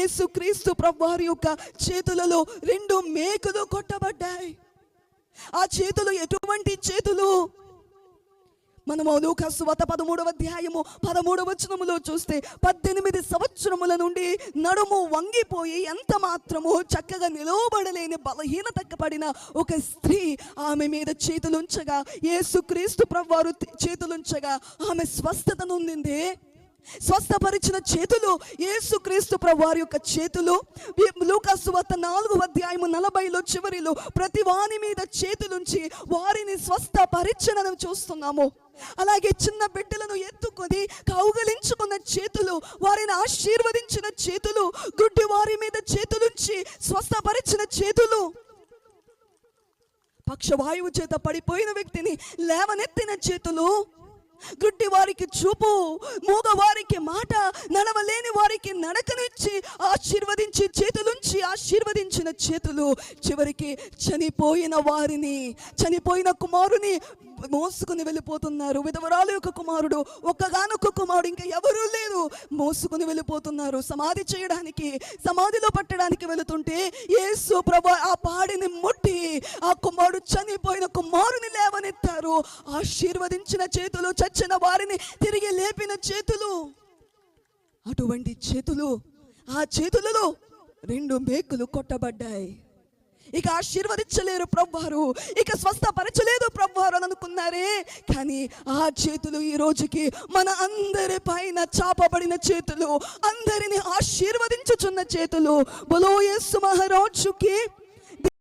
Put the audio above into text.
యేసుక్రీస్తు ప్రభువారి యొక్క చేతులలో 2 మేకులు కొట్టబడ్డాయి. ఆ చేతులు ఎటువంటి చేతులు? మనము లూకా సువార్త 13వ అధ్యాయము 13వ వచనములో చూస్తే 18 సంవత్సరముల నుండి నడుము వంగిపోయి ఎంత మాత్రము చక్కగా నిలవబడలేని బలహీనత పడిన ఒక స్త్రీ ఆమె మీద చేతులుంచగా, యేసుక్రీస్తు ప్రభువారు చేతులుంచగా ఆమె స్వస్థత నొందింది. స్వస్థపరిచిన చేతులు యేసుక్రీస్తు ప్రభువారి యొక్క చేతులు. లూకా సువార్త 4వ అధ్యాయము 40లో చివరిలో ప్రతి వాని మీద చేతులుంచి వారిని స్వస్థపరిచనను చూస్తున్నాము. అలాగే చిన్న బిడ్డలను ఎత్తుకొని కౌగలించుకున్న చేతులు, వారిని ఆశీర్వదించిన చేతులు, గుడ్డి వారి మీద చేతులుంచి స్వస్థపరిచిన చేతులు, పక్షవాయువు చేత పడిపోయిన వ్యక్తిని లేవనెత్తిన చేతులు, గుడ్డి వారికి చూపు, మూగవారికి మాట, నడవలేని వారికి నడకనిచ్చి ఆశీర్వదించి చేతులుంచి ఆశీర్వదించిన చేతులు, చివరికి చనిపోయిన కుమారుని మోసుకుని వెళ్ళిపోతున్నారు. విధవరాలు యొక్క కుమారుడు, ఒక్కగానొక్క కుమారుడు, ఇంకా ఎవరూ లేరు, మోసుకుని వెళ్ళిపోతున్నారు సమాధి చేయడానికి. సమాధిలో పట్టడానికి వెళుతుంటే యేసు ప్రభు ఆ పాడిని ముట్టి ఆ కుమారుడు చనిపోయిన కుమారుని లేవనెత్తారు. ఆశీర్వదించిన చేతులు, చచ్చిన వారిని తిరిగి లేపిన చేతులు. అటువంటి చేతులు, ఆ చేతులలో 2 మేకులు కొట్టబడ్డాయి. ఇక ఆశీర్వదించలేరు ప్రభువారు, ఇక స్వస్థపరచలేదు ప్రభువారు అని అనుకున్నారే, కానీ ఆ చేతులు ఈ రోజుకి మన అందరి పైన చాపబడిన చేతులు, అందరిని ఆశీర్వదించుచున్న చేతులు. బోలో యేసు మహారాజుకి